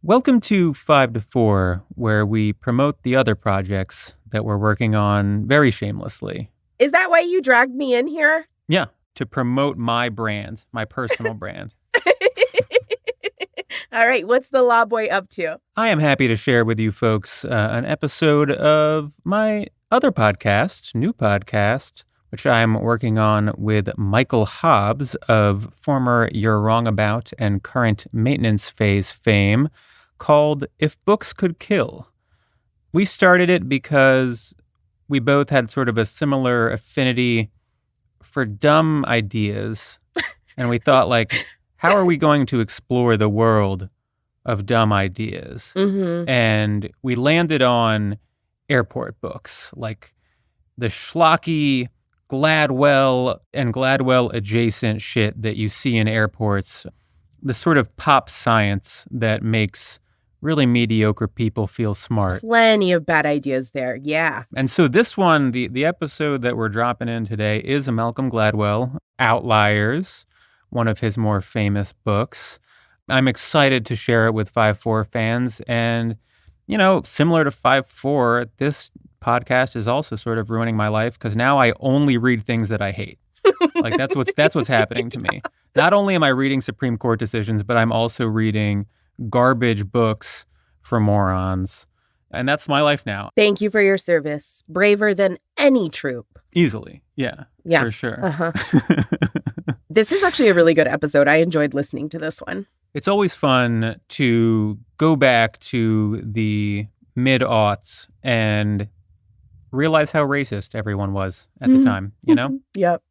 Welcome to 5 to 4, where we promote the other projects that we're working on very shamelessly. Is that why you dragged me in here? Yeah, to promote my brand, my personal brand. All right, what's the law boy up to? I am happy to share with you folks an episode of my other podcast, new podcast, which I'm working on with Michael Hobbes of former You're Wrong About and current Maintenance Phase fame, called If Books Could Kill. We started it because we both had sort of a similar affinity for dumb ideas. And we thought, like, how are we going to explore the world of dumb ideas? Mm-hmm. And we landed on airport books, like the schlocky Gladwell and Gladwell adjacent shit that you see in airports, the sort of pop science that makes really mediocre people feel smart. Plenty of bad ideas there, yeah. And so this one, the episode that we're dropping in today is a Malcolm Gladwell, Outliers, one of his more famous books. I'm excited to share it with 5-4 fans. And, you know, similar to 5-4, this podcast is also sort of ruining my life because now I only read things that I hate. Like that's what's happening to me. Not only am I reading Supreme Court decisions, but I'm also reading garbage books for morons. And that's my life now. Thank you for your service. Braver than any troop. Easily. Yeah. For sure. Uh-huh. This is actually a really good episode. I enjoyed listening to this one. It's always fun to go back to the mid-aughts and realize how racist everyone was at the time, you know? Yep.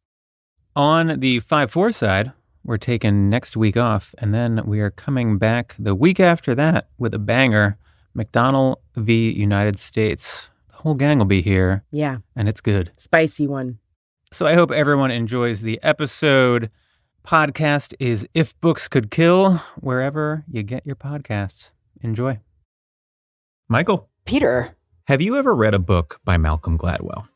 On the 5-4 side, we're taking next week off, and then we are coming back the week after that with a banger, McDonnell v. United States. The whole gang will be here. Yeah. And it's good. Spicy one. So I hope everyone enjoys the episode. Podcast is If Books Could Kill, wherever you get your podcasts. Enjoy. Michael. Peter. Have you ever read a book by Malcolm Gladwell?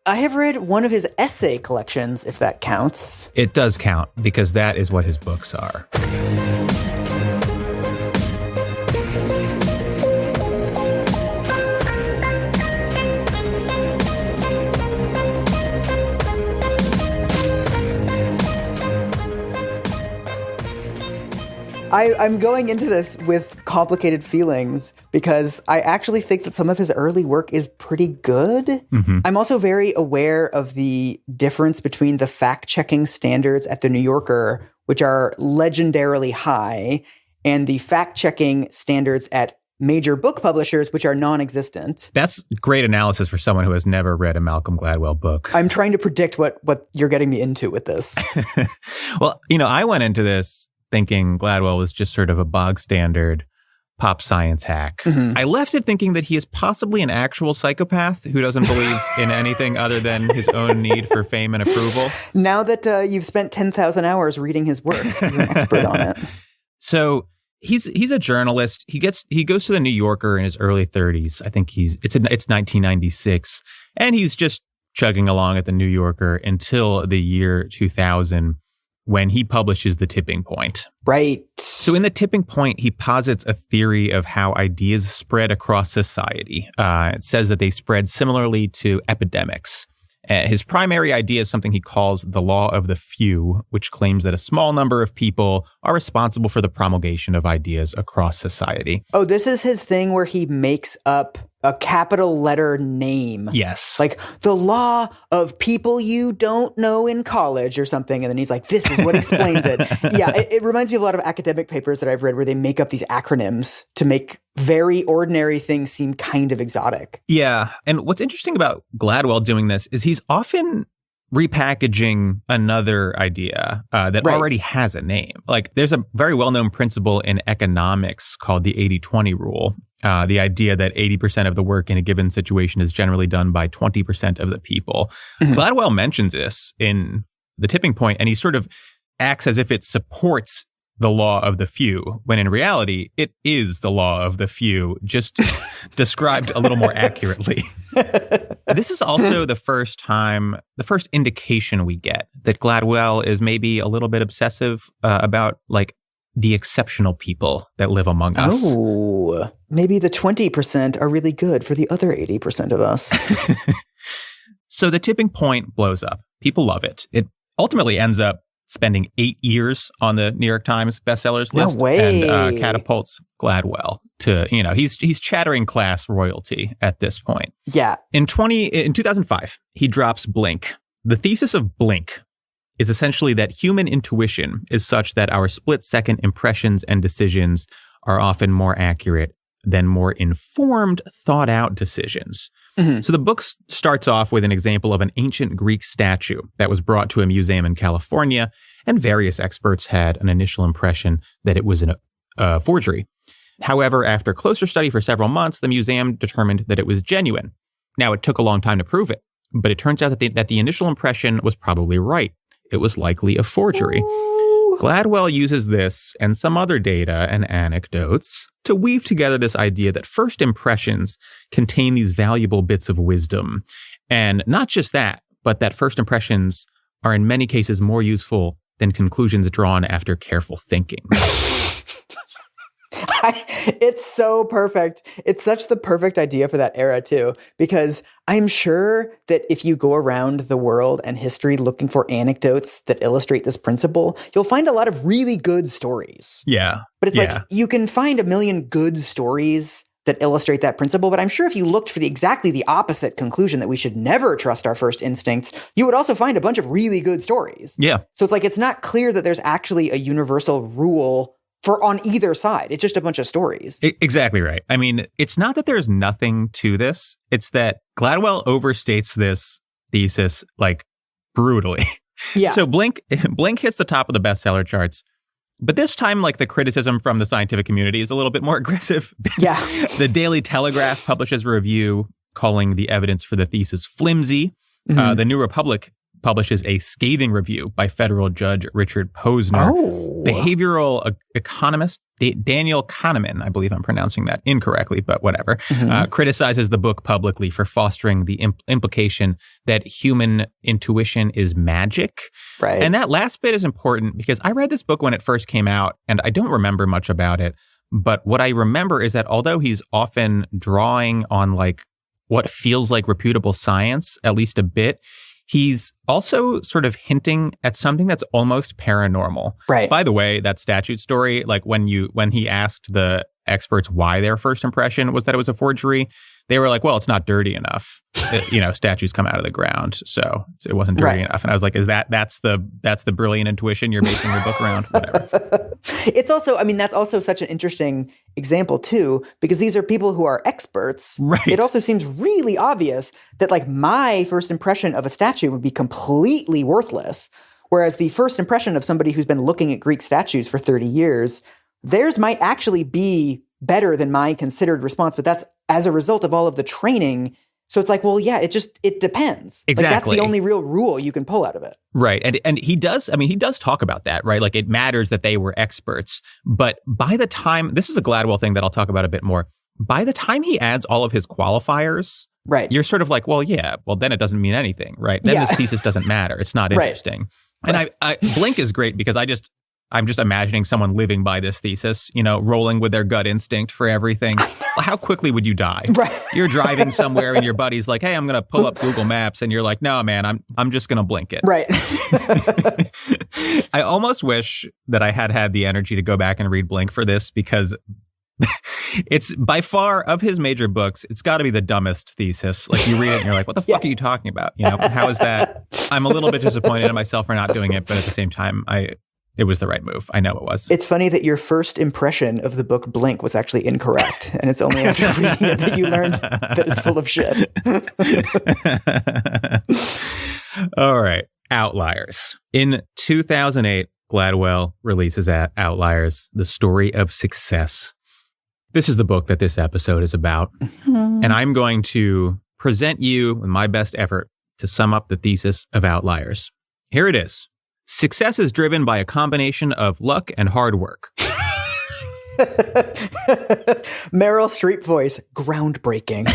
I have read one of his essay collections, if that counts. It does count, because that is what his books are. I'm going into this with complicated feelings because I actually think that some of his early work is pretty good. Mm-hmm. I'm also very aware of the difference between the fact-checking standards at The New Yorker, which are legendarily high, and the fact-checking standards at major book publishers, which are non-existent. That's great analysis for someone who has never read a Malcolm Gladwell book. I'm trying to predict what you're getting me into with this. Well, you know, I went into this thinking Gladwell was just sort of a bog standard pop science hack. Mm-hmm. I left it thinking that he is possibly an actual psychopath who doesn't believe in anything other than his own need for fame and approval. Now that you've spent 10,000 hours reading his work, you're an expert on it. So he's a journalist. He goes to the New Yorker in his early 30s. I think it's 1996, and he's just chugging along at the New Yorker until the year 2000. When he publishes The Tipping Point. Right. So in The Tipping Point, he posits a theory of how ideas spread across society. It says that they spread similarly to epidemics. His primary idea is something he calls the law of the few, which claims that a small number of people are responsible for the promulgation of ideas across society. Oh, this is his thing where he makes up a capital letter name. Yes. Like the law of people you don't know in college or something. And then he's like, this is what explains it. Yeah, it reminds me of a lot of academic papers that I've read where they make up these acronyms to make very ordinary things seem kind of exotic. Yeah. And what's interesting about Gladwell doing this is he's often repackaging another idea that already has a name. Like there's a very well-known principle in economics called the 80-20 rule. The idea that 80% of the work in a given situation is generally done by 20% of the people. Mm-hmm. Gladwell mentions this in The Tipping Point, and he sort of acts as if it supports the law of the few, when in reality, it is the law of the few, just described a little more accurately. This is also the first indication we get that Gladwell is maybe a little bit obsessive about like the exceptional people that live among us. Oh, maybe the 20% are really good for the other 80% of us. So the tipping point blows up. People love it. It ultimately ends up spending 8 years on the New York Times bestsellers list. No way. And catapults Gladwell to, he's chattering class royalty at this point. Yeah. In 2005, he drops Blink. The thesis of Blink is essentially that human intuition is such that our split-second impressions and decisions are often more accurate than more informed, thought-out decisions. Mm-hmm. So the book starts off with an example of an ancient Greek statue that was brought to a museum in California, and various experts had an initial impression that it was a forgery. However, after closer study for several months, the museum determined that it was genuine. Now, it took a long time to prove it, but it turns out that the initial impression was probably right. It was likely a forgery. Ooh. Gladwell uses this and some other data and anecdotes to weave together this idea that first impressions contain these valuable bits of wisdom. And not just that, but that first impressions are in many cases more useful than conclusions drawn after careful thinking. It's so perfect. It's such the perfect idea for that era, too, because I'm sure that if you go around the world and history looking for anecdotes that illustrate this principle, you'll find a lot of really good stories. Yeah. But it's like you can find a million good stories that illustrate that principle. But I'm sure if you looked for exactly the opposite conclusion, that we should never trust our first instincts, you would also find a bunch of really good stories. Yeah. So it's like it's not clear that there's actually a universal rule for on either side. It's just a bunch of stories. Exactly right. I mean, it's not that there's nothing to this. It's that Gladwell overstates this thesis like brutally. Yeah. So Blink hits the top of the bestseller charts. But this time, like, the criticism from the scientific community is a little bit more aggressive. Yeah. The Daily Telegraph publishes a review calling the evidence for the thesis flimsy. Mm-hmm. The New Republic publishes a scathing review by federal judge Richard Posner. Oh. Behavioral economist Daniel Kahneman, I believe I'm pronouncing that incorrectly, but whatever, criticizes the book publicly for fostering the implication that human intuition is magic. Right. And that last bit is important because I read this book when it first came out, and I don't remember much about it. But what I remember is that although he's often drawing on like what feels like reputable science, at least a bit, he's also sort of hinting at something that's almost paranormal. Right. By the way, that statute story, like when he asked the experts why their first impression was that it was a forgery, they were like, well, it's not dirty enough. Statues come out of the ground, so it wasn't dirty enough. And I was like, that's the brilliant intuition you're basing your book around? Whatever. It's also, I mean, that's also such an interesting example too, because these are people who are experts. Right. It also seems really obvious that like my first impression of a statue would be completely worthless, whereas the first impression of somebody who's been looking at Greek statues for 30 years, theirs might actually be better than my considered response, but that's as a result of all of the training. So it's like, well, yeah, it depends. Exactly. Like, that's the only real rule you can pull out of it. Right. And he does talk about that, right? Like, it matters that they were experts. But by the time, this is a Gladwell thing that I'll talk about a bit more. By the time he adds all of his qualifiers, right, you're sort of like, well, yeah, well, then it doesn't mean anything, right? Then this thesis doesn't matter. It's not interesting. Right. And I Blink is great because I'm just imagining someone living by this thesis, rolling with their gut instinct for everything. How quickly would you die? Right. You're driving somewhere and your buddy's like, hey, I'm going to pull up Google Maps. And you're like, no, man, I'm just going to blink it. Right. I almost wish that I had the energy to go back and read Blink for this because it's by far of his major books, it's got to be the dumbest thesis. Like, you read it and you're like, what the fuck are you talking about? How is that? I'm a little bit disappointed in myself for not doing it. But at the same time, it was the right move. I know it was. It's funny that your first impression of the book Blink was actually incorrect. And it's only after reading it that you learned that it's full of shit. All right. Outliers. In 2008, Gladwell releases Outliers, The Story of Success. This is the book that this episode is about. Mm-hmm. And I'm going to present you with my best effort to sum up the thesis of Outliers. Here it is. Success is driven by a combination of luck and hard work. Meryl Streep voice, groundbreaking.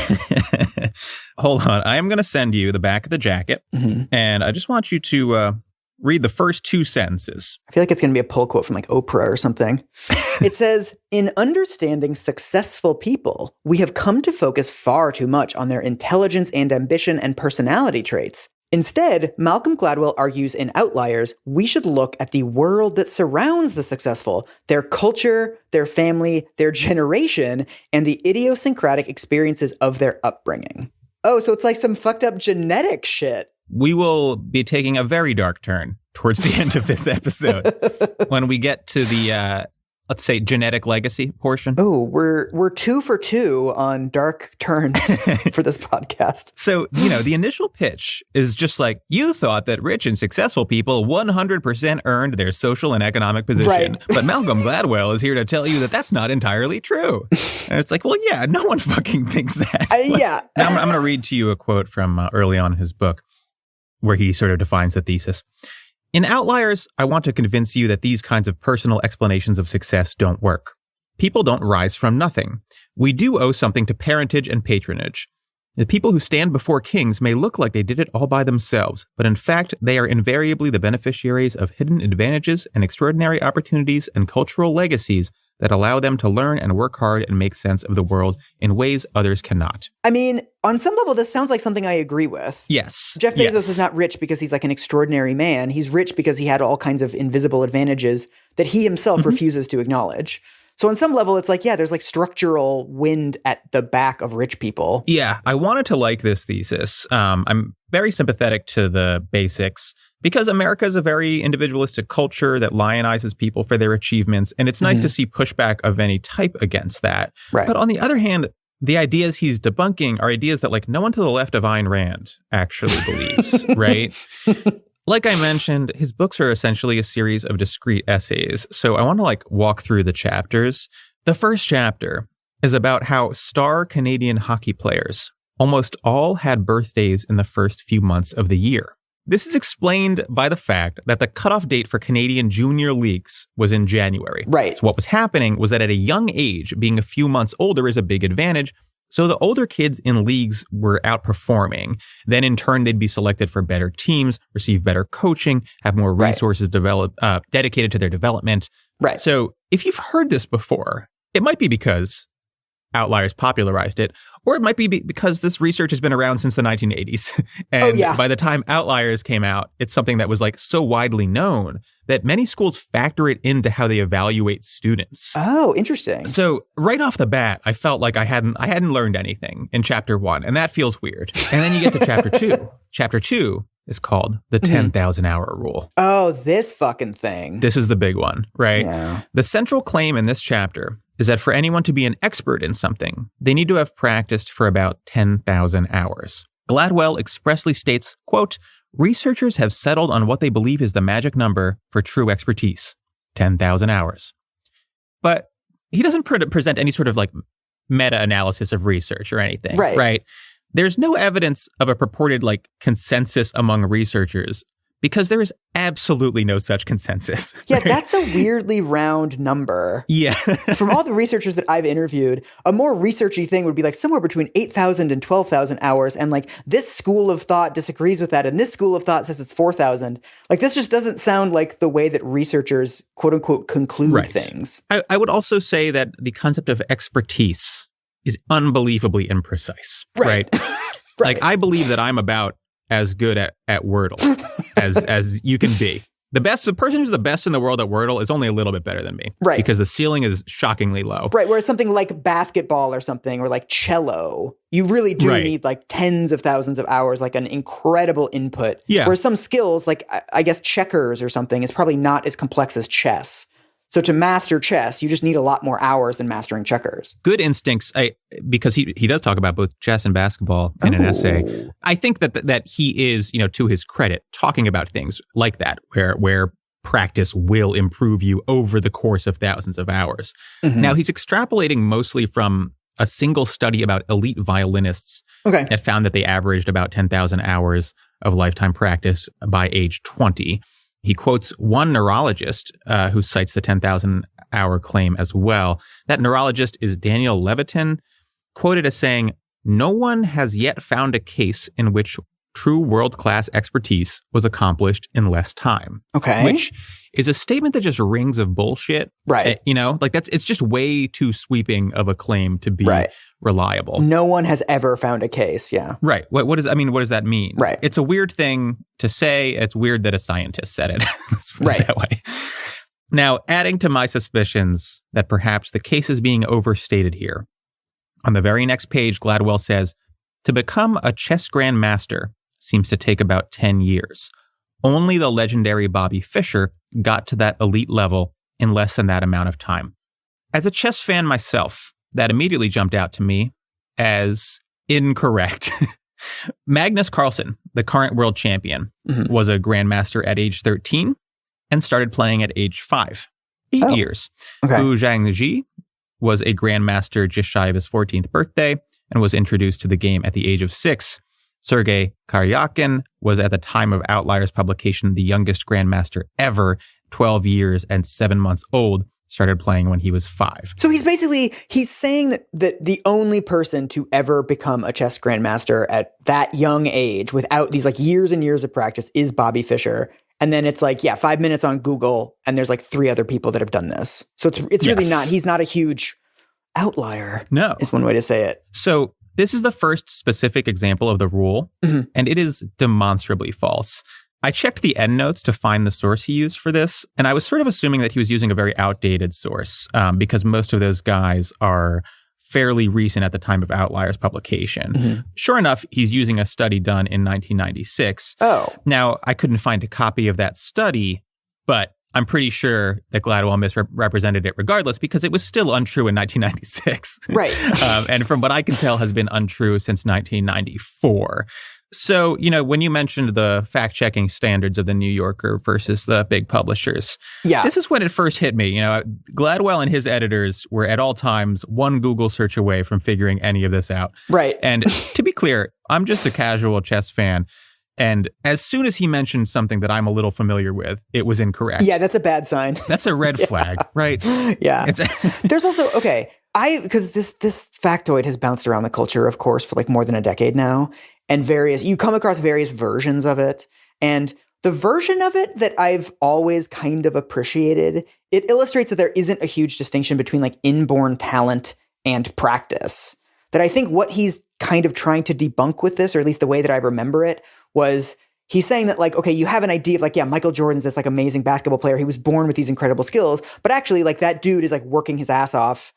Hold on. I am going to send you the back of the jacket, and I just want you to read the first 2 sentences. I feel like it's going to be a pull quote from like Oprah or something. It says, in understanding successful people, we have come to focus far too much on their intelligence and ambition and personality traits. Instead, Malcolm Gladwell argues in Outliers, we should look at the world that surrounds the successful, their culture, their family, their generation, and the idiosyncratic experiences of their upbringing. Oh, so it's like some fucked up genetic shit. We will be taking a very dark turn towards the end of this episode when we get to the, let's say, genetic legacy portion. Oh, we're 2 for 2 on dark turns for this podcast. So, the initial pitch is just like, you thought that rich and successful people 100% earned their social and economic position. Right. But Malcolm Gladwell is here to tell you that that's not entirely true. And it's like, well, yeah, no one fucking thinks that. Yeah. Now I'm going to read to you a quote from early on in his book where he sort of defines the thesis. In Outliers, I want to convince you that these kinds of personal explanations of success don't work. People don't rise from nothing. We do owe something to parentage and patronage. The people who stand before kings may look like they did it all by themselves, but in fact, they are invariably the beneficiaries of hidden advantages and extraordinary opportunities and cultural legacies that allow them to learn and work hard and make sense of the world in ways others cannot. I mean, on some level, this sounds like something I agree with. Yes. Jeff Bezos is not rich because he's like an extraordinary man. He's rich because he had all kinds of invisible advantages that he himself refuses to acknowledge. So on some level, it's like, yeah, there's like structural wind at the back of rich people. Yeah, I wanted to like this thesis. I'm very sympathetic to the basics because America is a very individualistic culture that lionizes people for their achievements. And it's nice to see pushback of any type against that. Right. But on the other hand, the ideas he's debunking are ideas that like no one to the left of Ayn Rand actually believes, right? Like I mentioned, his books are essentially a series of discrete essays. So I want to like walk through the chapters. The first chapter is about how star Canadian hockey players almost all had birthdays in the first few months of the year. This is explained by the fact that the cutoff date for Canadian junior leagues was in January. Right. So what was happening was that at a young age, being a few months older is a big advantage. So the older kids in leagues were outperforming. Then in turn, they'd be selected for better teams, receive better coaching, have more resources dedicated to their development. Right. So if you've heard this before, it might be because Outliers popularized it, or it might be because this research has been around since the 1980s. And by the time Outliers came out, it's something that was like so widely known that many schools factor it into how they evaluate students. Oh, interesting. So right off the bat, I felt like I hadn't learned anything in chapter 1, and that feels weird. And then you get to chapter 2. Chapter 2 is called the 10,000 hour rule. Oh, this fucking thing. This is the big one, right? Yeah. The central claim in this chapter is that for anyone to be an expert in something, they need to have practiced for about 10,000 hours. Gladwell expressly states, quote, researchers have settled on what they believe is the magic number for true expertise, 10,000 hours. But he doesn't present any sort of like meta-analysis of research or anything, right? There's no evidence of a purported like consensus among researchers because there is absolutely no such consensus. Yeah, that's a weirdly round number. Yeah. From all the researchers that I've interviewed, a more researchy thing would be like somewhere between 8,000 and 12,000 hours. And like this school of thought disagrees with that. And this school of thought says it's 4,000. Like this just doesn't sound like the way that researchers, quote unquote, conclude things. I would also say that the concept of expertise is unbelievably imprecise, right? Like I believe that I'm about as good at Wordle as you can be. The person who's the best in the world at Wordle is only a little bit better than me. Right. Because the ceiling is shockingly low. Right. Whereas something like basketball or something, or like cello, you really do need like tens of thousands of hours, like an incredible input. Yeah. Whereas some skills, like I guess checkers or something, is probably not as complex as chess. So to master chess, you just need a lot more hours than mastering checkers. Good instincts, because he does talk about both chess and basketball in an essay. I think that he is, to his credit, talking about things like that, where practice will improve you over the course of thousands of hours. Now, he's extrapolating mostly from a single study about elite violinists that found that they averaged about 10,000 hours of lifetime practice by age 20. He quotes one neurologist who cites the 10,000 hour claim as well. That neurologist is Daniel Levitin, quoted as saying, "No one has yet found a case in which true world-class expertise was accomplished in less time. Okay. Which is a statement that just rings of bullshit. Right. It's just way too sweeping of a claim to be reliable. No one has ever found a case. Yeah. Right. What does that mean? Right. It's a weird thing to say. It's weird that a scientist said it. Let's put it that way. Now, adding to my suspicions that perhaps the case is being overstated here, on the very next page, Gladwell says, to become a chess grandmaster seems to take about 10 years. Only the legendary Bobby Fischer got to that elite level in less than that amount of time. As a chess fan myself, that immediately jumped out to me as incorrect. Magnus Carlsen, the current world champion, was a grandmaster at age 13 and started playing at age 5. 8 years. Okay. Wu Zhangji was a grandmaster just shy of his 14th birthday and was introduced to the game at the age of 6. Sergei Karyakin was at the time of Outliers publication the youngest grandmaster ever, 12 years and 7 months old, started playing when he was 5. So he's saying that the only person to ever become a chess grandmaster at that young age without these like years and years of practice is Bobby Fischer. And then it's like, 5 minutes on Google and there's like 3 other people that have done this. So it's really not, he's not a huge outlier. No. Is one way to say it. So this is the first specific example of the rule, and it is demonstrably false. I checked the endnotes to find the source he used for this, and I was sort of assuming that he was using a very outdated source because most of those guys are fairly recent at the time of Outliers publication. Sure enough, he's using a study done in 1996. Oh. Now, I couldn't find a copy of that study, but I'm pretty sure that Gladwell misrepresented it regardless because it was still untrue in 1996. Right. And from what I can tell has been untrue since 1994. So, when you mentioned the fact-checking standards of the New Yorker versus the big publishers, this is when it first hit me. Gladwell and his editors were at all times one Google search away from figuring any of this out. Right. And to be clear, I'm just a casual chess fan. And as soon as he mentioned something that I'm a little familiar with, it was incorrect. Yeah, that's a bad sign. That's a red flag, right? Yeah. There's also, because this factoid has bounced around the culture, of course, for like more than a decade now. And you come across various versions of it. And the version of it that I've always kind of appreciated, it illustrates that there isn't a huge distinction between like inborn talent and practice. That I think what he's kind of trying to debunk with this, or at least the way that I remember it, was he's saying that like, okay, you have an idea of like, Michael Jordan's this like amazing basketball player. He was born with these incredible skills, but actually like that dude is like working his ass off,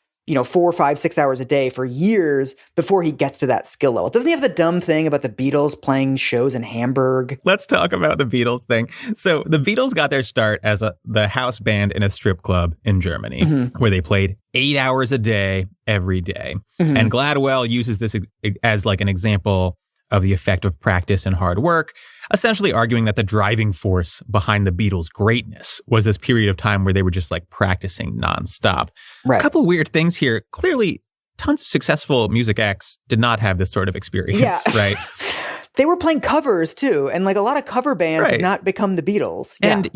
4, 5, 6 hours a day for years before he gets to that skill level. Doesn't he have the dumb thing about the Beatles playing shows in Hamburg? Let's talk about the Beatles thing. So the Beatles got their start as the house band in a strip club in Germany, where they played 8 hours a day, every day. And Gladwell uses this as like an example of the effect of practice and hard work, essentially arguing that the driving force behind the Beatles' greatness was this period of time where they were just like practicing nonstop. Right. A couple weird things here. Clearly, tons of successful music acts did not have this sort of experience, right? They were playing covers too, and like a lot of cover bands have not become the Beatles. And,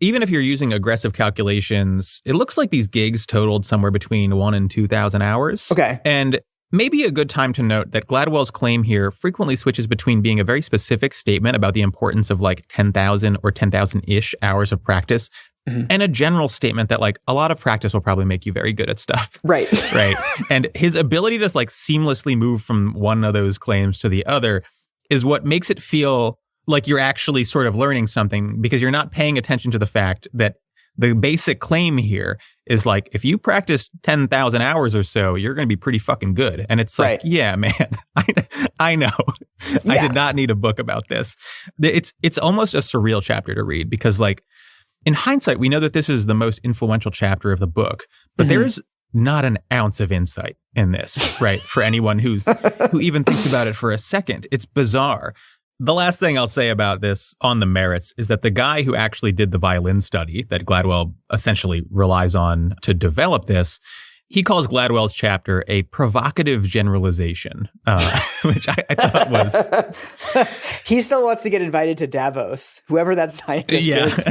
even if you're using aggressive calculations, it looks like these gigs totaled somewhere between 1,000 and 2,000 hours. Okay. And maybe a good time to note that Gladwell's claim here frequently switches between being a very specific statement about the importance of like 10,000 or 10,000-ish hours of practice and a general statement that like a lot of practice will probably make you very good at stuff. Right. Right. And his ability to like seamlessly move from one of those claims to the other is what makes it feel like you're actually sort of learning something because you're not paying attention to the fact that the basic claim here is like, if you practice 10,000 hours or so, you're going to be pretty fucking good. And it's like, yeah, man, I know. Yeah. I did not need a book about this. It's almost a surreal chapter to read because like, in hindsight, we know that this is the most influential chapter of the book, but there's not an ounce of insight in this, right? For anyone who even thinks about it for a second. It's bizarre. The last thing I'll say about this on the merits is that the guy who actually did the violin study that Gladwell essentially relies on to develop this, he calls Gladwell's chapter a provocative generalization, which I thought was... He still wants to get invited to Davos, whoever that scientist is.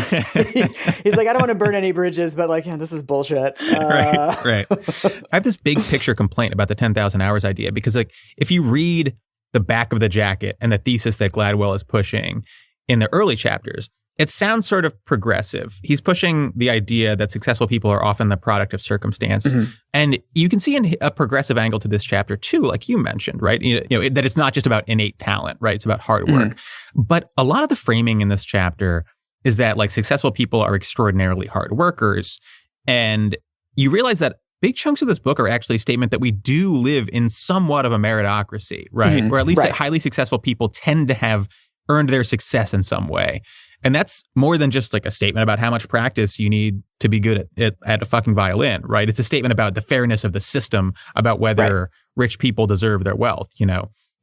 He's like, I don't want to burn any bridges, but like, this is bullshit. Right. I have this big picture complaint about the 10,000 hours idea because like, if you read the back of the jacket and the thesis that Gladwell is pushing in the early chapters, it sounds sort of progressive. He's pushing the idea that successful people are often the product of circumstance. Mm-hmm. And you can see a progressive angle to this chapter too, like you mentioned, right? That it's not just about innate talent, right? It's about hard work. Mm-hmm. But a lot of the framing in this chapter is that like successful people are extraordinarily hard workers. And you realize that big chunks of this book are actually a statement that we do live in somewhat of a meritocracy, right? Or at least that highly successful people tend to have earned their success in some way. And that's more than just like a statement about how much practice you need to be good at a fucking violin, right? It's a statement about the fairness of the system, about whether rich people deserve their wealth.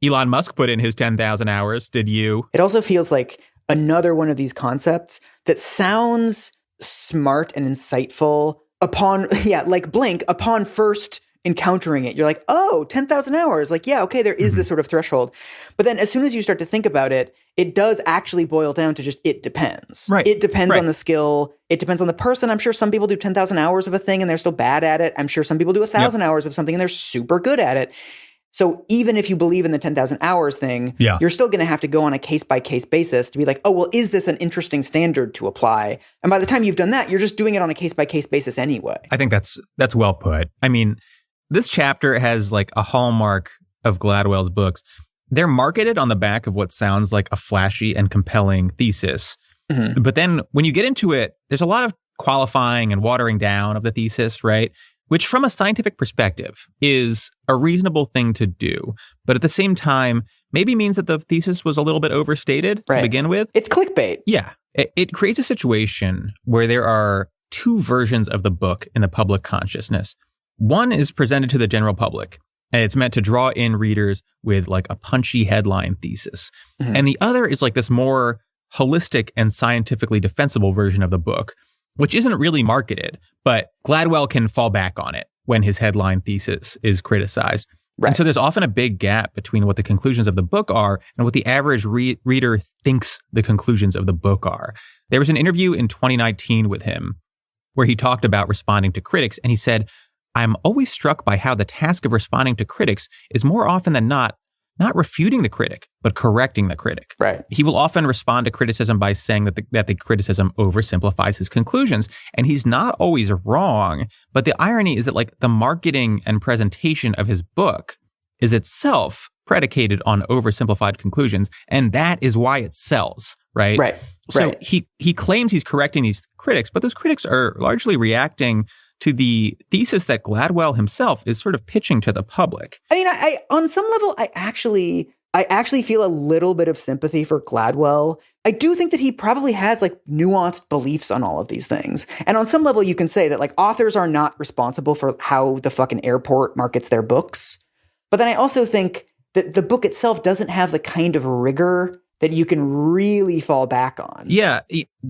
Elon Musk put in his 10,000 hours. Did you? It also feels like another one of these concepts that sounds smart and insightful upon, like Blink, upon first encountering it. You're like, oh, 10,000 hours. Like, yeah, okay, there is this sort of threshold. But then as soon as you start to think about it, it does actually boil down to just, it depends. Right. It depends on the skill. It depends on the person. I'm sure some people do 10,000 hours of a thing and they're still bad at it. I'm sure some people do 1,000 hours of something and they're super good at it. So even if you believe in the 10,000 hours thing, you're still going to have to go on a case-by-case basis to be like, oh, well, is this an interesting standard to apply? And by the time you've done that, you're just doing it on a case-by-case basis anyway. I think that's well put. I mean, this chapter has like a hallmark of Gladwell's books. They're marketed on the back of what sounds like a flashy and compelling thesis. Mm-hmm. But then when you get into it, there's a lot of qualifying and watering down of the thesis, right? Which from a scientific perspective is a reasonable thing to do. But at the same time, maybe means that the thesis was a little bit overstated to begin with. It's clickbait. Yeah. It creates a situation where there are two versions of the book in the public consciousness. One is presented to the general public, and it's meant to draw in readers with like a punchy headline thesis. Mm-hmm. And the other is like this more holistic and scientifically defensible version of the book, which isn't really marketed, but Gladwell can fall back on it when his headline thesis is criticized. Right. And so there's often a big gap between what the conclusions of the book are and what the average reader thinks the conclusions of the book are. There was an interview in 2019 with him where he talked about responding to critics, and he said, I'm always struck by how the task of responding to critics is more often than not refuting the critic, but correcting the critic. Right. He will often respond to criticism by saying that the criticism oversimplifies his conclusions, and he's not always wrong. But the irony is that like the marketing and presentation of his book is itself predicated on oversimplified conclusions, and that is why it sells, right? Right. So he claims he's correcting these critics, but those critics are largely reacting to the thesis that Gladwell himself is sort of pitching to the public. I mean, I on some level, I actually feel a little bit of sympathy for Gladwell. I do think that he probably has like nuanced beliefs on all of these things. And on some level, you can say that like authors are not responsible for how the fucking airport markets their books. But then I also think that the book itself doesn't have the kind of rigor that you can really fall back on. Yeah.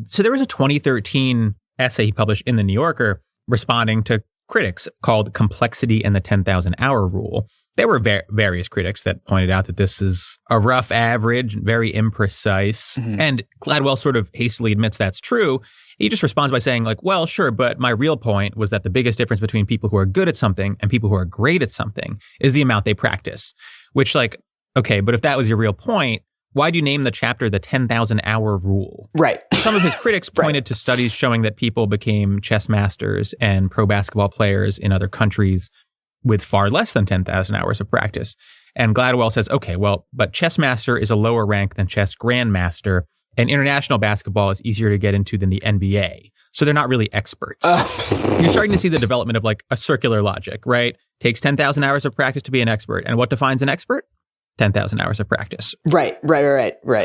So there was a 2013 essay he published in The New Yorker responding to critics called Complexity and the 10,000 Hour Rule. There were various critics that pointed out that this is a rough average, very imprecise. Mm-hmm. And Gladwell sort of hastily admits that's true. He just responds by saying like, well, sure, but my real point was that the biggest difference between people who are good at something and people who are great at something is the amount they practice. Which like, okay, but if that was your real point, why do you name the chapter the 10,000 Hour Rule? Right. Some of his critics pointed to studies showing that people became chess masters and pro basketball players in other countries with far less than 10,000 hours of practice. And Gladwell says, okay, well, but chess master is a lower rank than chess grandmaster, and international basketball is easier to get into than the NBA. So they're not really experts. You're starting to see the development of like a circular logic, right? Takes 10,000 hours of practice to be an expert. And what defines an expert? 10,000 hours of practice. Right.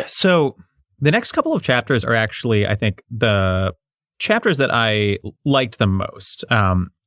So the next couple of chapters are actually, I think, the chapters that I liked the most.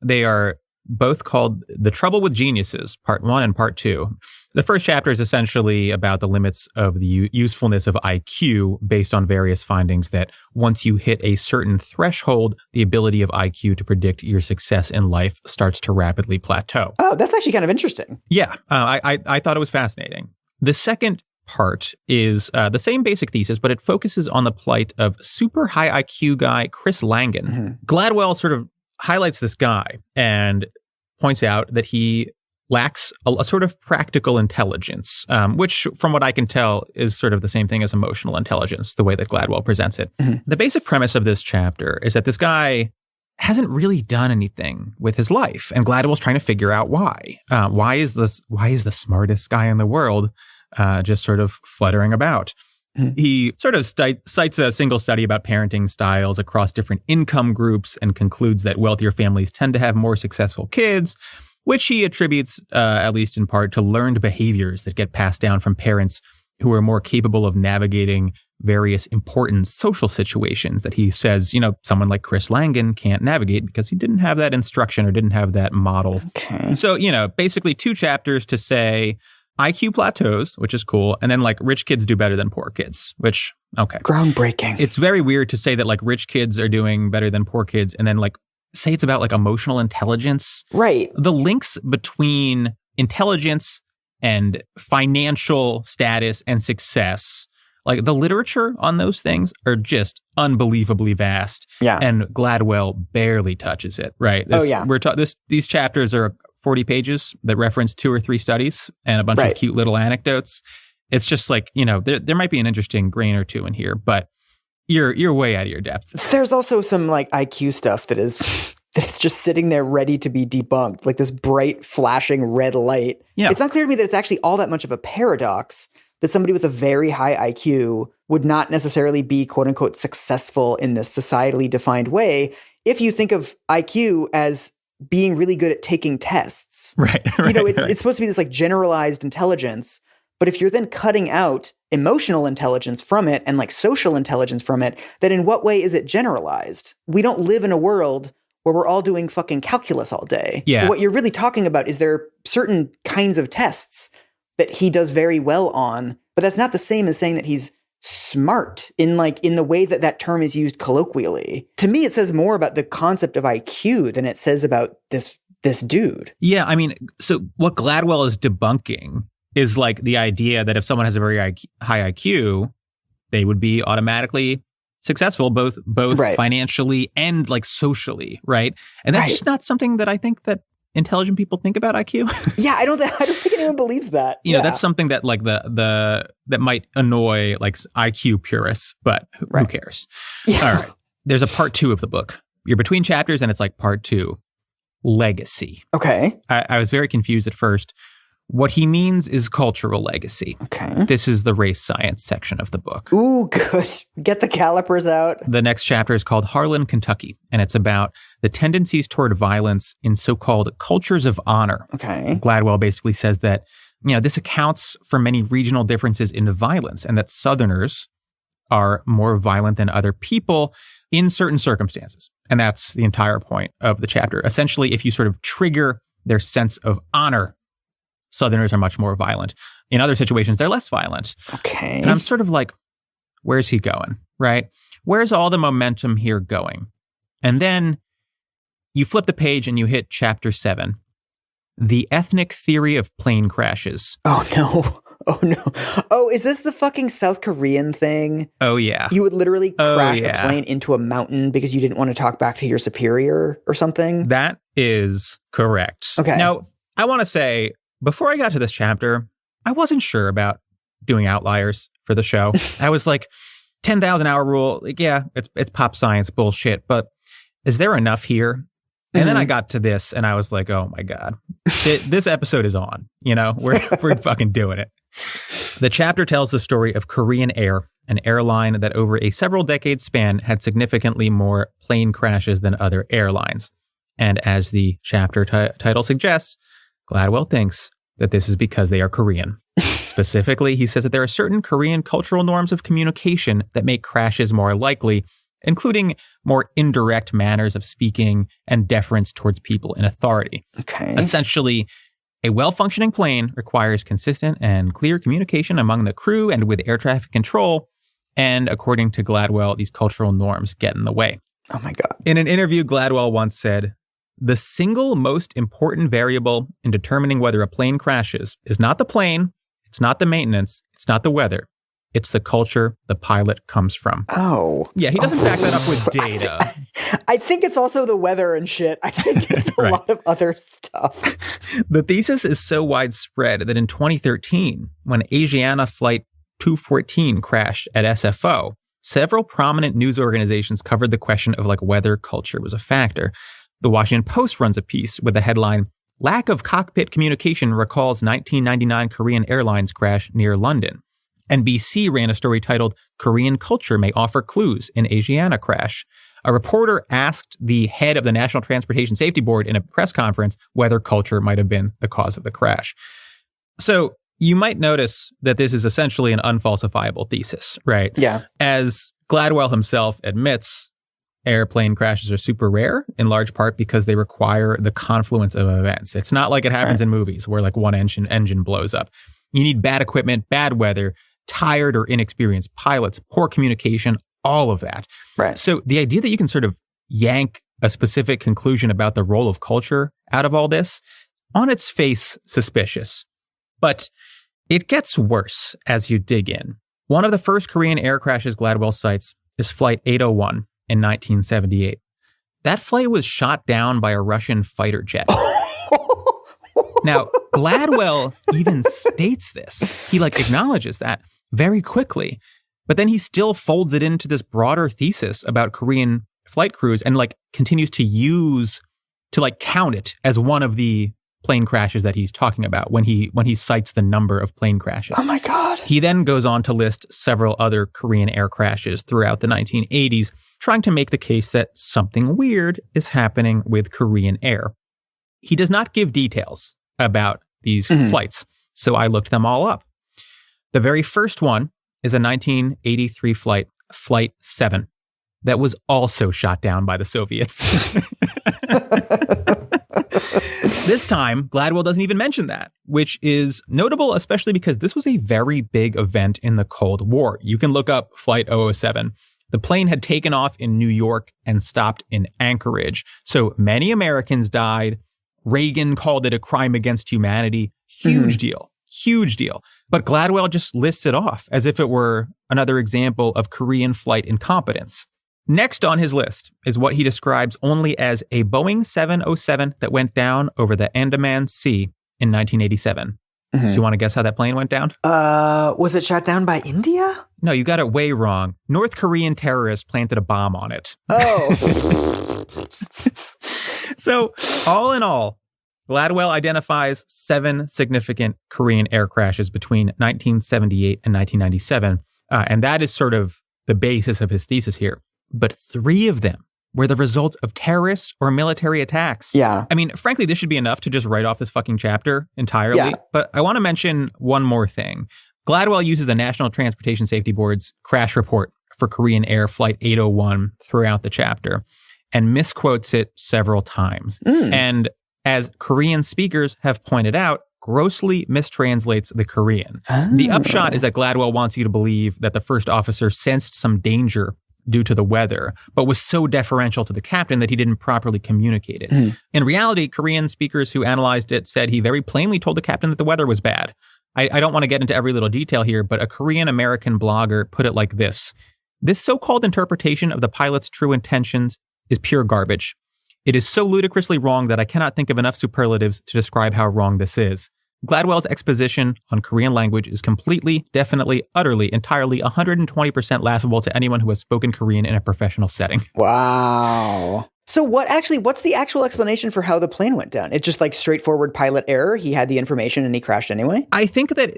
They are both called The Trouble with Geniuses, Part 1 and Part 2. The first chapter is essentially about the limits of the usefulness of IQ based on various findings that once you hit a certain threshold, the ability of IQ to predict your success in life starts to rapidly plateau. Oh, that's actually kind of interesting. Yeah, I thought it was fascinating. The second part is the same basic thesis, but it focuses on the plight of super high IQ guy Chris Langan. Mm-hmm. Gladwell sort of highlights this guy and points out that he lacks a sort of practical intelligence, which, from what I can tell, is sort of the same thing as emotional intelligence, the way that Gladwell presents it. Mm-hmm. The basic premise of this chapter is that this guy hasn't really done anything with his life, and Gladwell's trying to figure out why. Why is the smartest guy in the world just sort of fluttering about? Mm-hmm. He sort of cites a single study about parenting styles across different income groups and concludes that wealthier families tend to have more successful kids, which he attributes, at least in part, to learned behaviors that get passed down from parents who are more capable of navigating various important social situations that he says, someone like Chris Langan can't navigate because he didn't have that instruction or didn't have that model. Okay. So, basically 2 chapters to say IQ plateaus, which is cool, and then like rich kids do better than poor kids, which, okay. Groundbreaking. It's very weird to say that like rich kids are doing better than poor kids and then like say it's about like emotional intelligence. Right. The links between intelligence and financial status and success, like the literature on those things are just unbelievably vast. Yeah. And Gladwell barely touches it, right? These chapters are 40 pages that reference 2 or 3 studies and a bunch of cute little anecdotes. It's just like, there might be an interesting grain or 2 in here, but you're way out of your depth. There's also some like IQ stuff that is just sitting there ready to be debunked, like this bright flashing red light. Yeah. It's not clear to me that it's actually all that much of a paradox that somebody with a very high IQ would not necessarily be quote unquote successful in this societally defined way if you think of IQ as being really good at taking tests. Right. It's supposed to be this like generalized intelligence. But if you're then cutting out emotional intelligence from it and like social intelligence from it, then in what way is it generalized? We don't live in a world where we're all doing fucking calculus all day. Yeah. What you're really talking about is there are certain kinds of tests that he does very well on, but that's not the same as saying that he's smart in the way that term is used colloquially. To me, it says more about the concept of IQ than it says about this dude. Yeah, I mean, so what Gladwell is debunking is like the idea that if someone has a very high IQ, they would be automatically successful, both financially and like socially, right? And that's just not something that I think that intelligent people think about IQ. Yeah, I don't think anyone believes that. That's something that like that might annoy like IQ purists, but who cares? Yeah. All right. There's a part 2 of the book. You're between chapters and it's like part 2, legacy. Okay. I was very confused at first. What he means is cultural legacy. Okay. This is the race science section of the book. Ooh, good. Get the calipers out. The next chapter is called Harlan, Kentucky, and it's about the tendencies toward violence in so-called cultures of honor. Okay. Gladwell basically says that, this accounts for many regional differences in violence and that Southerners are more violent than other people in certain circumstances. And that's the entire point of the chapter. Essentially, if you sort of trigger their sense of honor, Southerners are much more violent. In other situations, they're less violent. Okay. And I'm sort of like, where's he going, right? Where's all the momentum here going? And then you flip the page and you hit chapter 7, the ethnic theory of plane crashes. Oh, no. Oh, no. Oh, is this the fucking South Korean thing? Oh, yeah. You would literally crash a plane into a mountain because you didn't want to talk back to your superior or something? That is correct. Okay. Now, I want to say, before I got to this chapter, I wasn't sure about doing Outliers for the show. I was like, 10,000 hour rule, like, yeah, it's pop science bullshit, but is there enough here? And then I got to this and I was like, oh my God, this episode is on, we're fucking doing it. The chapter tells the story of Korean Air, an airline that over a several decade span had significantly more plane crashes than other airlines. And as the chapter title suggests, Gladwell thinks that this is because they are Korean. Specifically, he says that there are certain Korean cultural norms of communication that make crashes more likely, including more indirect manners of speaking and deference towards people in authority. Okay. Essentially, a well-functioning plane requires consistent and clear communication among the crew and with air traffic control. And according to Gladwell, these cultural norms get in the way. Oh my God. In an interview, Gladwell once said, "The single most important variable in determining whether a plane crashes is not the plane, it's not the maintenance, it's not the weather. It's the culture the pilot comes from. Oh. Yeah, he doesn't back that up with data. I think it's also the weather and shit. I think it's a lot of other stuff. The thesis is so widespread that in 2013, when Asiana Flight 214 crashed at SFO, several prominent news organizations covered the question of whether culture was a factor. The Washington Post runs a piece with the headline, "Lack of cockpit communication recalls 1999 Korean Airlines crash near London." NBC ran a story titled, "Korean Culture May Offer Clues in Asiana Crash." A reporter asked the head of the National Transportation Safety Board in a press conference whether culture might have been the cause of the crash. So you might notice that this is essentially an unfalsifiable thesis, right? Yeah. As Gladwell himself admits, airplane crashes are super rare, in large part because they require the confluence of events. It's not like it happens in movies where one engine blows up. You need bad equipment, bad weather, tired or inexperienced pilots, poor communication, all of that. Right. So the idea that you can sort of yank a specific conclusion about the role of culture out of all this, on its face, suspicious. But it gets worse as you dig in. One of the first Korean air crashes Gladwell cites is Flight 801 in 1978. That flight was shot down by a Russian fighter jet. Now, Gladwell even states this. He acknowledges that very quickly, but then he still folds it into this broader thesis about Korean flight crews and continues to count it as one of the plane crashes that he's talking about when he cites the number of plane crashes. Oh my God. He then goes on to list several other Korean air crashes throughout the 1980s, trying to make the case that something weird is happening with Korean air. He does not give details about these flights, so I looked them all up. The very first one is a 1983 flight, Flight 7, that was also shot down by the Soviets. This time, Gladwell doesn't even mention that, which is notable, especially because this was a very big event in the Cold War. You can look up Flight 007. The plane had taken off in New York and stopped in Anchorage. So many Americans died. Reagan called it a crime against humanity. Huge deal. Huge deal. But Gladwell just lists it off as if it were another example of Korean flight incompetence. Next on his list is what he describes only as a Boeing 707 that went down over the Andaman Sea in 1987. Do you want to guess how that plane went down? Was it shot down by India? No, you got it way wrong. North Korean terrorists planted a bomb on it. Oh. So, all in all, Gladwell identifies 7 significant Korean air crashes between 1978 and 1997. And that is sort of the basis of his thesis here. But 3 of them were the result of terrorists or military attacks. Yeah. I mean, frankly, this should be enough to just write off this fucking chapter entirely. Yeah. But I want to mention one more thing. Gladwell uses the National Transportation Safety Board's crash report for Korean Air Flight 801 throughout the chapter and misquotes it several times. And as Korean speakers have pointed out, grossly mistranslates the Korean. The upshot is that Gladwell wants you to believe that the first officer sensed some danger due to the weather, but was so deferential to the captain that he didn't properly communicate it. In reality, Korean speakers who analyzed it said he very plainly told the captain that the weather was bad. I don't want to get into every little detail here, but a Korean-American blogger put it like this. This so-called interpretation of the pilot's true intentions is pure garbage. It is so ludicrously wrong that I cannot think of enough superlatives to describe how wrong this is. Gladwell's exposition on Korean language is completely, definitely, utterly, entirely, 120% laughable to anyone who has spoken Korean in a professional setting. Wow. So what's the actual explanation for how the plane went down? It's just straightforward pilot error. He had the information and he crashed anyway? I think that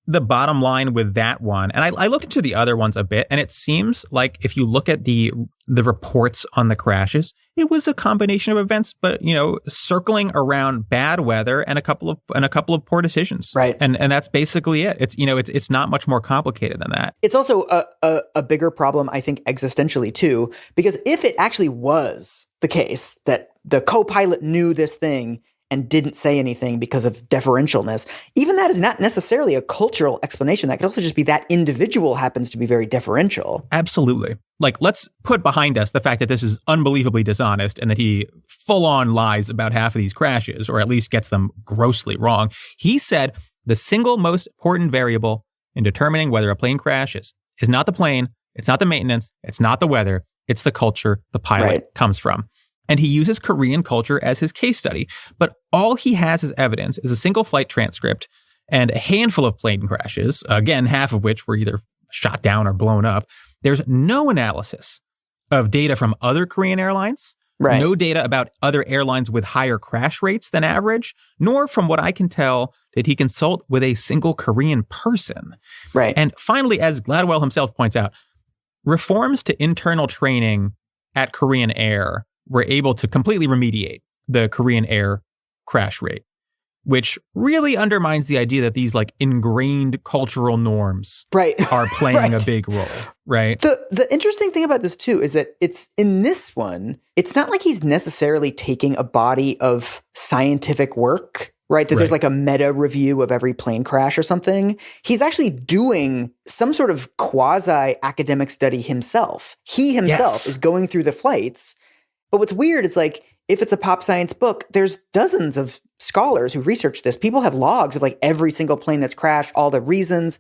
the bottom line with that one, and I looked into the other ones a bit, and it seems like if you look at the reports on the crashes, it was a combination of events, but circling around bad weather and a couple of poor decisions. Right. And that's basically it. It's not much more complicated than that. It's also a bigger problem, I think, existentially too, because if it actually was the case that the co-pilot knew this thing and didn't say anything because of deferentialness, even that is not necessarily a cultural explanation. That could also just be that individual happens to be very deferential. Absolutely. Let's put behind us the fact that this is unbelievably dishonest and that he full-on lies about half of these crashes, or at least gets them grossly wrong. He said the single most important variable in determining whether a plane crashes is not the plane, it's not the maintenance, it's not the weather, it's the culture the pilot comes from. And he uses Korean culture as his case study. But all he has as evidence is a single flight transcript and a handful of plane crashes, again, half of which were either shot down or blown up. There's no analysis of data from other Korean airlines, no data about other airlines with higher crash rates than average, nor, from what I can tell, did he consult with a single Korean person. And finally, as Gladwell himself points out, reforms to internal training at Korean Air were able to completely remediate the Korean Air crash rate, which really undermines the idea that these like ingrained cultural norms are playing a big role, right? The interesting thing about this too is that it's in this one, it's not like he's necessarily taking a body of scientific work, right? That there's like a meta review of every plane crash or something. He's actually doing some sort of quasi academic study himself. He himself is going through the flights. But what's weird is like, if it's a pop science book, there's dozens of scholars who research this. People have logs of like every single plane that's crashed, all the reasons.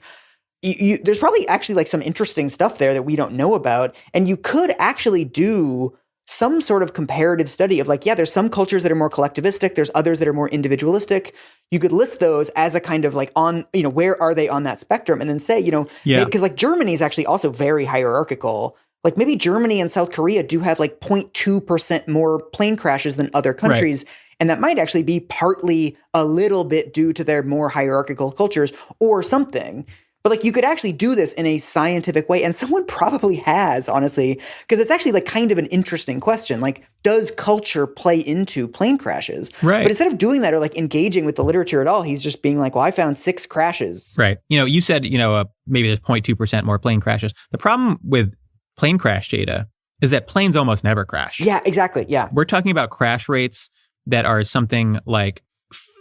There's probably actually like some interesting stuff there that we don't know about. And you could actually do some sort of comparative study of like, there's some cultures that are more collectivistic. There's others that are more individualistic. You could list those as a kind of like on, where are they on that spectrum? And then say, because like Germany is actually also very hierarchical. Like maybe Germany and South Korea do have like 0.2% more plane crashes than other countries. And that might actually be partly a little bit due to their more hierarchical cultures or something. But like you could actually do this in a scientific way. And someone probably has, honestly, because it's actually like kind of an interesting question. Like, does culture play into plane crashes? But instead of doing that or like engaging with the literature at all, he's just being like, well, I found 6 crashes. You said, maybe there's 0.2% more plane crashes. The problem with plane crash data is that planes almost never crash. Yeah, exactly. Yeah. We're talking about crash rates that are something like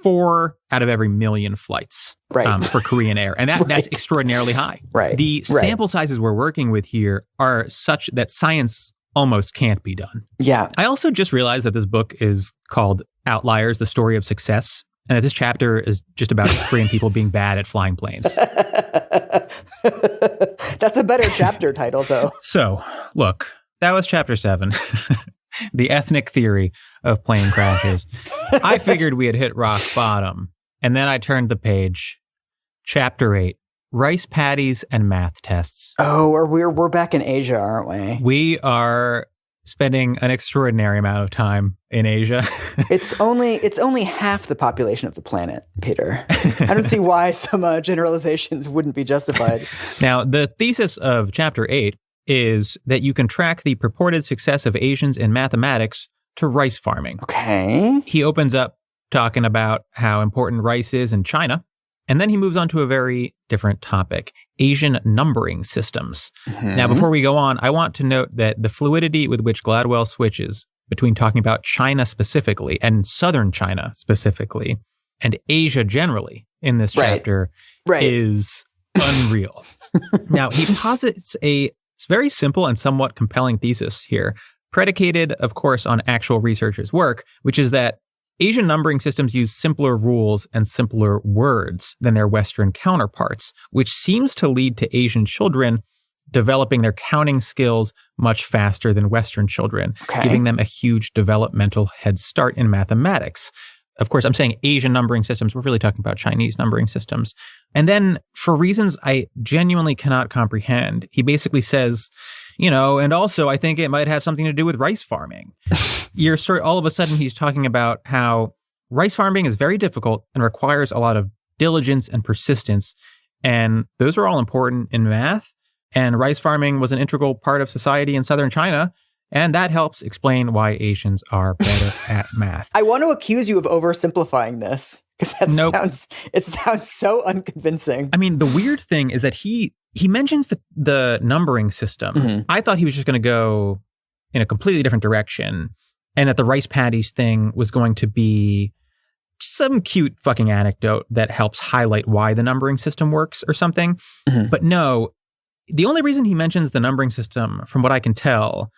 4 out of every million flights for Korean Air. And that's extraordinarily high. The sample sizes we're working with here are such that science almost can't be done. I also just realized that this book is called Outliers, The Story of Success. And that this chapter is just about Korean people being bad at flying planes. That's a better chapter title, though. So, look, that was chapter 7, the ethnic theory of plane crashes. I figured we had hit rock bottom. And then I turned the page. Chapter 8, rice patties and math tests. Oh, we're back in Asia, aren't we? We are spending an extraordinary amount of time in Asia. It's only half the population of the planet, Peter. I don't see why some generalizations wouldn't be justified. Now, the thesis of chapter 8 is that you can track the purported success of Asians in mathematics to rice farming. Okay. He opens up talking about how important rice is in China, and then he moves on to a very different topic, Asian numbering systems. Now, before we go on, I want to note that the fluidity with which Gladwell switches between talking about China specifically and southern China specifically and Asia generally in this chapter is unreal. Now, he posits a very simple and somewhat compelling thesis here, predicated, of course, on actual researchers' work, which is that Asian numbering systems use simpler rules and simpler words than their Western counterparts, which seems to lead to Asian children developing their counting skills much faster than Western children, giving them a huge developmental head start in mathematics. Of course, I'm saying Asian numbering systems. We're really talking about Chinese numbering systems. And then, for reasons I genuinely cannot comprehend, he basically says, and also I think it might have something to do with rice farming. All of a sudden he's talking about how rice farming is very difficult and requires a lot of diligence and persistence. And those are all important in math. And rice farming was an integral part of society in southern China. And that helps explain why Asians are better at math. I want to accuse you of oversimplifying this because it sounds so unconvincing. I mean, the weird thing is that he mentions the numbering system. I thought he was just going to go in a completely different direction and that the rice patties thing was going to be some cute fucking anecdote that helps highlight why the numbering system works or something. But no, the only reason he mentions the numbering system, from what I can tell,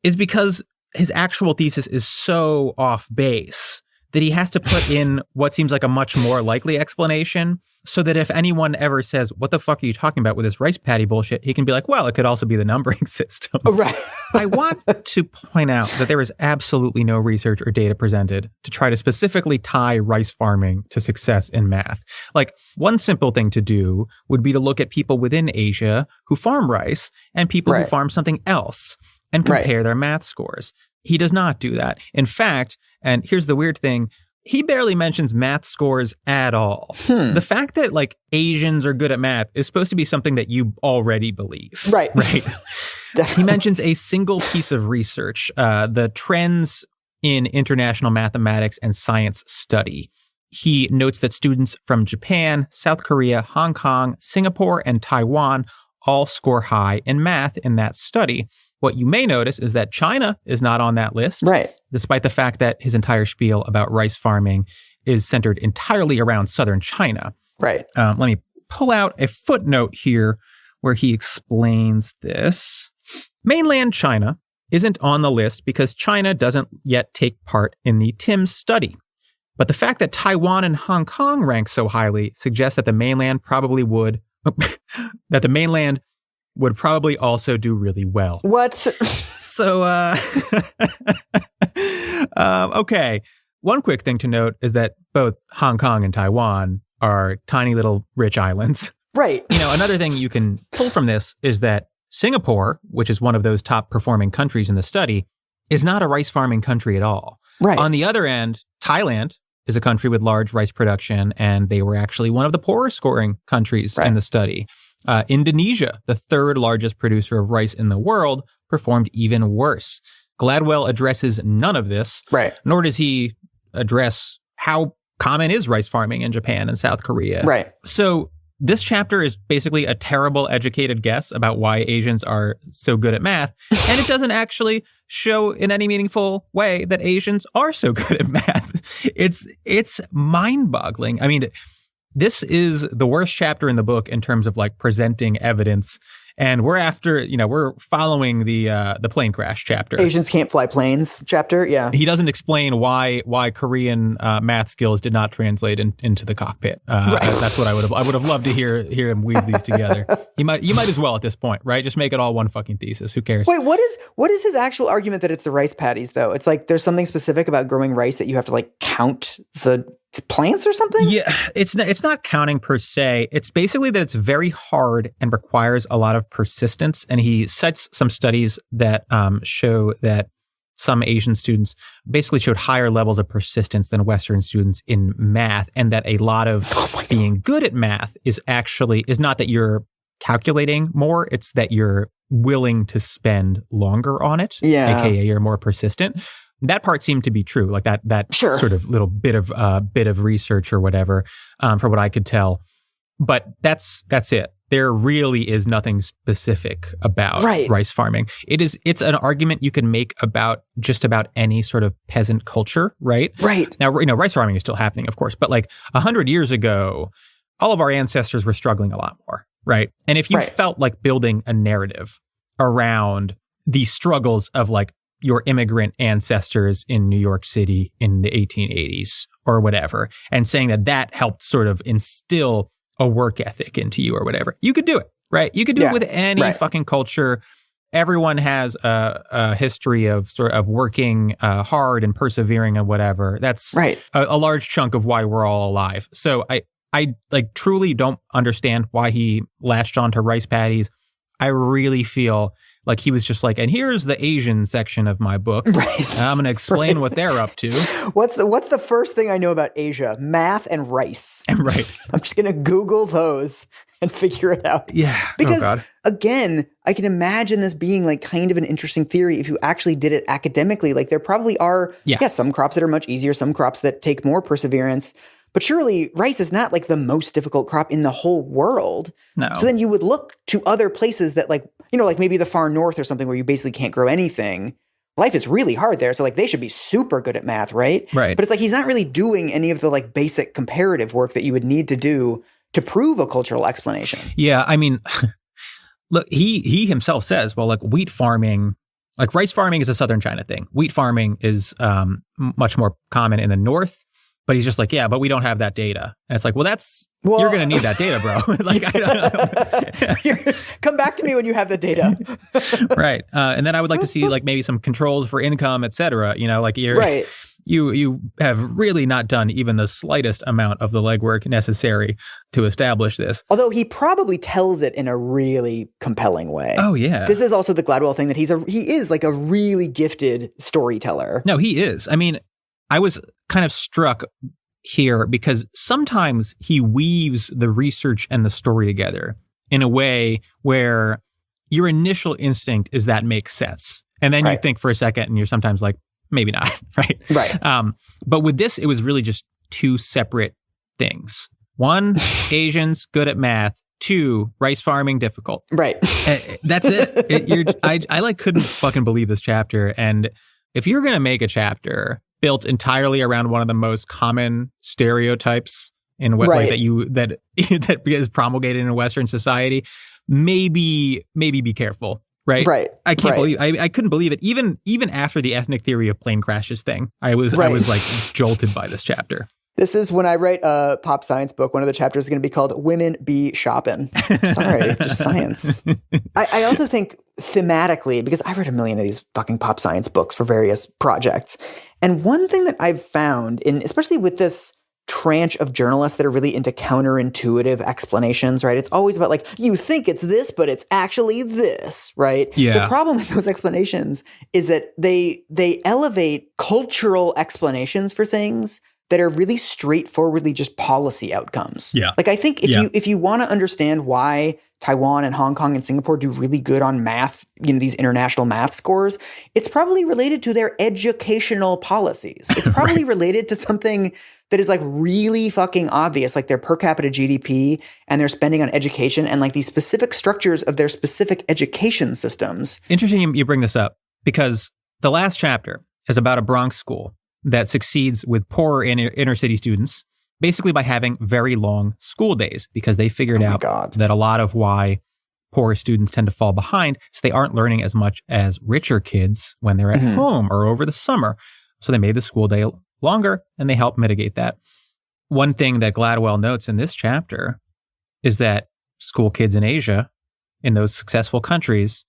is because his actual thesis is so off base that he has to put in what seems like a much more likely explanation so that if anyone ever says, what the fuck are you talking about with this rice paddy bullshit? He can be like, well, it could also be the numbering system. Oh, right. I want to point out that there is absolutely no research or data presented to try to specifically tie rice farming to success in math. Like, one simple thing to do would be to look at people within Asia who farm rice and people who farm something else and compare their math scores. He does not do that. In fact, and here's the weird thing, he barely mentions math scores at all. The fact that like Asians are good at math is supposed to be something that you already believe. Right. He mentions a single piece of research, the trends in international mathematics and science study. He notes that students from Japan, South Korea, Hong Kong, Singapore, and Taiwan all score high in math in that study. What you may notice is that China is not on that list, despite the fact that his entire spiel about rice farming is centered entirely around southern China. Let me pull out a footnote here where he explains this. Mainland China isn't on the list because China doesn't yet take part in the TIMSS study. But the fact that Taiwan and Hong Kong rank so highly suggests that the mainland probably would also do really well. What? So, okay. One quick thing to note is that both Hong Kong and Taiwan are tiny little rich islands. Another thing you can pull from this is that Singapore, which is one of those top performing countries in the study, is not a rice farming country at all. On the other end, Thailand is a country with large rice production, and they were actually one of the poorer scoring countries in the study. Indonesia, the third largest producer of rice in the world, performed even worse. Gladwell addresses none of this, nor does he address how common is rice farming in Japan and South Korea. So this chapter is basically a terrible educated guess about why Asians are so good at math, and it doesn't actually show in any meaningful way that Asians are so good at math. It's mind-boggling. I mean, this is the worst chapter in the book in terms of like presenting evidence. And we're following the plane crash chapter. Asians can't fly planes chapter. Yeah. He doesn't explain why Korean math skills did not translate into the cockpit. That's what I would have loved to hear him weave these together. You might as well at this point, right? Just make it all one fucking thesis. Who cares? Wait, what is his actual argument that it's the rice paddies though? It's like there's something specific about growing rice that you have to like count the plants or something? Yeah, it's not counting per se. It's basically that it's very hard and requires a lot of persistence. And he cites some studies that show that some Asian students basically showed higher levels of persistence than Western students in math, and that a lot of being good at math is not that you're calculating more, it's that you're willing to spend longer on it, aka you're more persistent. That part seemed to be true, like that sort of little bit of research or whatever, for what I could tell. But that's it. There really is nothing specific about rice farming. It's an argument you can make about just about any sort of peasant culture, right? Now, rice farming is still happening, of course, but like 100 years ago, all of our ancestors were struggling a lot more, right? And if you felt like building a narrative around the struggles of like your immigrant ancestors in New York City in the 1880s or whatever, and saying that helped sort of instill a work ethic into you or whatever, you could do it, right? You could do it with any fucking culture. Everyone has a history of sort of working hard and persevering and whatever. That's a large chunk of why we're all alive. So I like truly don't understand why he latched onto rice paddies. I really feel like he was just like, and here's the Asian section of my book. And I'm going to explain what they're up to. What's the first thing I know about Asia? Math and rice. I'm just going to Google those and figure it out. Yeah. Because again, I can imagine this being like kind of an interesting theory if you actually did it academically. Like there probably are some crops that are much easier, some crops that take more perseverance. But surely rice is not like the most difficult crop in the whole world. No. So then you would look to other places that like, like maybe the far north or something where you basically can't grow anything. Life is really hard there. So like they should be super good at math, right? But it's like he's not really doing any of the like basic comparative work that you would need to do to prove a cultural explanation. Yeah, I mean, look, he himself says, well, like wheat farming Like rice farming is a southern China thing. Wheat farming is much more common in the north. But he's just like, yeah, but we don't have that data. And it's like, well, you're going to need that data, bro. Like, I don't know. Come back to me when you have the data. Right. And then I would like to see like maybe some controls for income, et cetera. You know, like you have really not done even the slightest amount of the legwork necessary to establish this. Although he probably tells it in a really compelling way. Oh, yeah. This is also the Gladwell thing that he is like a really gifted storyteller. No, he is. I mean, I was kind of struck here because sometimes he weaves the research and the story together in a way where your initial instinct is that makes sense. And then you think for a second and you're sometimes like, maybe not, right? Right. But with this, it was really just two separate things. One, Asians good at math. Two, rice farming difficult. Right. That's it. I like couldn't fucking believe this chapter. And if you're going to make a chapter built entirely around one of the most common stereotypes in what like that is promulgated in Western society, maybe be careful, right? Right. I can't believe I couldn't believe it. Even after the ethnic theory of plane crashes thing, I was like jolted by this chapter. This is when I write a pop science book. One of the chapters is going to be called Women Be Shopping. Sorry, it's just science. I also think thematically, because I've read a million of these fucking pop science books for various projects. And one thing that I've found, especially with this tranche of journalists that are really into counterintuitive explanations, right? It's always about like, you think it's this, but it's actually this, right? Yeah. The problem with those explanations is that they elevate cultural explanations for things that are really straightforwardly just policy outcomes. Yeah. Like I think if you want to understand why Taiwan and Hong Kong and Singapore do really good on math, these international math scores, it's probably related to their educational policies. It's probably related to something that is like really fucking obvious, like their per capita GDP and their spending on education and like these specific structures of their specific education systems. Interesting you bring this up because the last chapter is about a Bronx school that succeeds with poorer inner city students, basically by having very long school days, because they figured out that a lot of why poor students tend to fall behind is they aren't learning as much as richer kids when they're at home or over the summer. So they made the school day longer and they help mitigate that. One thing that Gladwell notes in this chapter is that school kids in Asia, in those successful countries,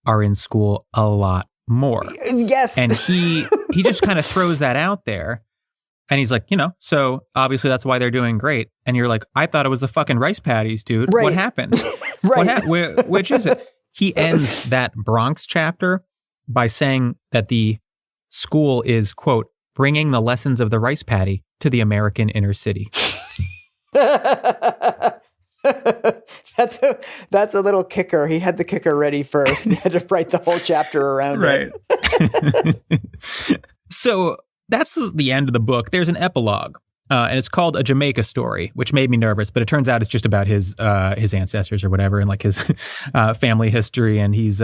are in school a lot more. Yes. And he just kind of throws that out there. And he's like, so obviously that's why they're doing great. And you're like, I thought it was the fucking rice patties, dude. Right. What happened? Which is it? He ends that Bronx chapter by saying that the school is, quote, bringing the lessons of the rice patty to the American inner city. That's a little kicker. He had the kicker ready first. He had to write the whole chapter around it. So that's the end of the book. There's an epilogue, and it's called A Jamaica Story, which made me nervous, but it turns out it's just about his ancestors or whatever and like his family history. And he's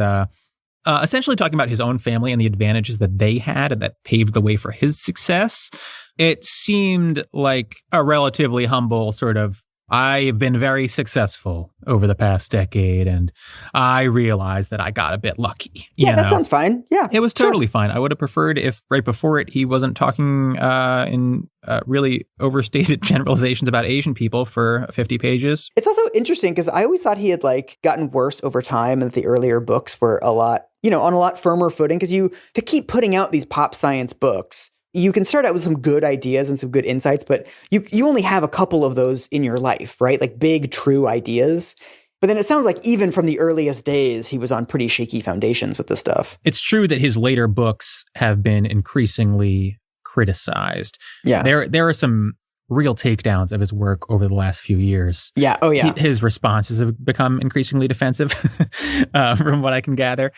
essentially talking about his own family and the advantages that they had and that paved the way for his success. It seemed like a relatively humble sort of, I've been very successful over the past decade, and I realized that I got a bit lucky. Yeah, that sounds fine. Yeah. It was totally fine. I would have preferred if right before it, he wasn't talking in really overstated generalizations about Asian people for 50 pages. It's also interesting because I always thought he had like gotten worse over time and the earlier books were a lot, on a lot firmer footing because to keep putting out these pop science books, you can start out with some good ideas and some good insights, but you only have a couple of those in your life, right? Like big, true ideas. But then it sounds like even from the earliest days, he was on pretty shaky foundations with this stuff. It's true that his later books have been increasingly criticized. Yeah. There are some real takedowns of his work over the last few years. Yeah. Oh, yeah. His responses have become increasingly defensive from what I can gather.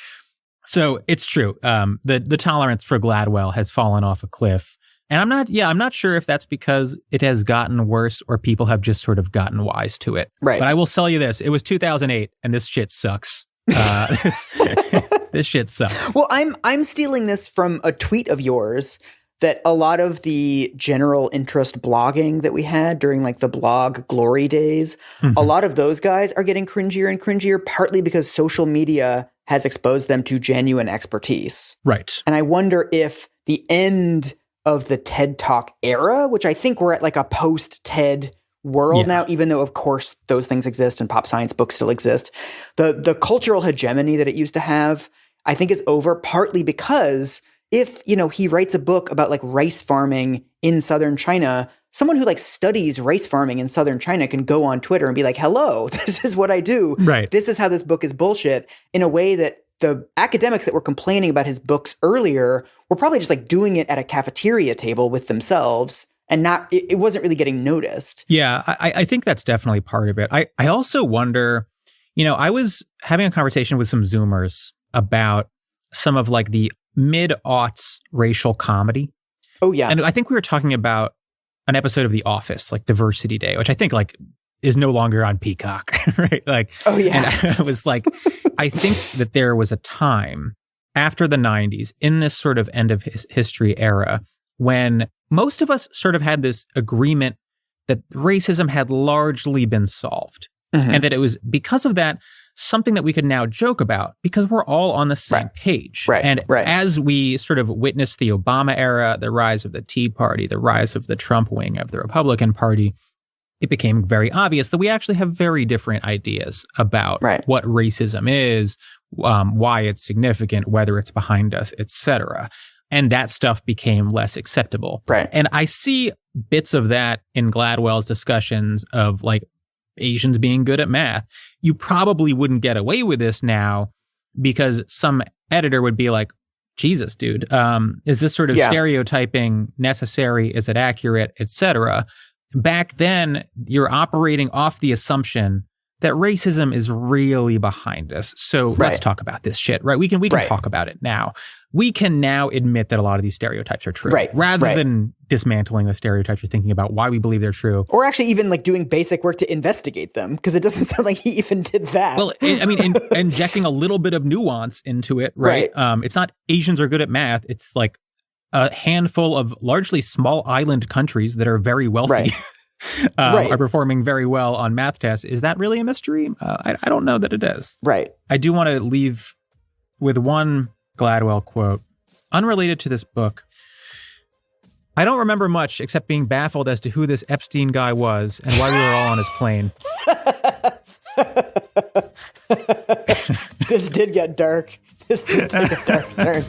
So it's true. The tolerance for Gladwell has fallen off a cliff. And I'm not sure if that's because it has gotten worse or people have just sort of gotten wise to it. Right. But I will tell you this. It was 2008 and this shit sucks. This shit sucks. Well, I'm stealing this from a tweet of yours that a lot of the general interest blogging that we had during like the blog glory days, a lot of those guys are getting cringier and cringier, partly because social media has exposed them to genuine expertise. Right. And I wonder if the end of the TED Talk era, which I think we're at like a post-TED world now, even though, of course, those things exist and pop science books still exist, the cultural hegemony that it used to have, I think is over, partly because if, he writes a book about like rice farming in southern China, someone who like studies rice farming in southern China can go on Twitter and be like, hello, this is what I do. Right. This is how this book is bullshit, in a way that the academics that were complaining about his books earlier were probably just like doing it at a cafeteria table with themselves, and it wasn't really getting noticed. Yeah, I think that's definitely part of it. I also wonder, I was having a conversation with some Zoomers about some of like the mid-aughts racial comedy. Oh, yeah. And I think we were talking about an episode of The Office, like Diversity Day, which I think like is no longer on Peacock, right? Like, oh, yeah. And I was like, I think that there was a time after the 90s in this sort of end of history era when most of us sort of had this agreement that racism had largely been solved. Mm-hmm. And that it was, because of that, something that we could now joke about because we're all on the same page. Right. And as we sort of witnessed the Obama era, the rise of the Tea Party, the rise of the Trump wing of the Republican Party, it became very obvious that we actually have very different ideas about what racism is, why it's significant, whether it's behind us, etc. And that stuff became less acceptable. Right. And I see bits of that in Gladwell's discussions of like Asians being good at math. You probably wouldn't get away with this now because some editor would be like, Jesus, dude, is this sort of stereotyping necessary? Is it accurate, etc.? Back then, you're operating off the assumption that racism is really behind us. So let's talk about this shit, right? We can talk about it now. We can now admit that a lot of these stereotypes are true, rather than dismantling the stereotypes or thinking about why we believe they're true. Or actually even like doing basic work to investigate them, because it doesn't sound like he even did that. Well, injecting a little bit of nuance into it, right? It's not Asians are good at math. It's like a handful of largely small island countries that are very wealthy are performing very well on math tests. Is that really a mystery? I don't know that it is. Right. I do want to leave with one Gladwell quote, unrelated to this book. I don't remember much except being baffled as to who this Epstein guy was and why we were all on his plane. This did get dark. This did take a dark turn.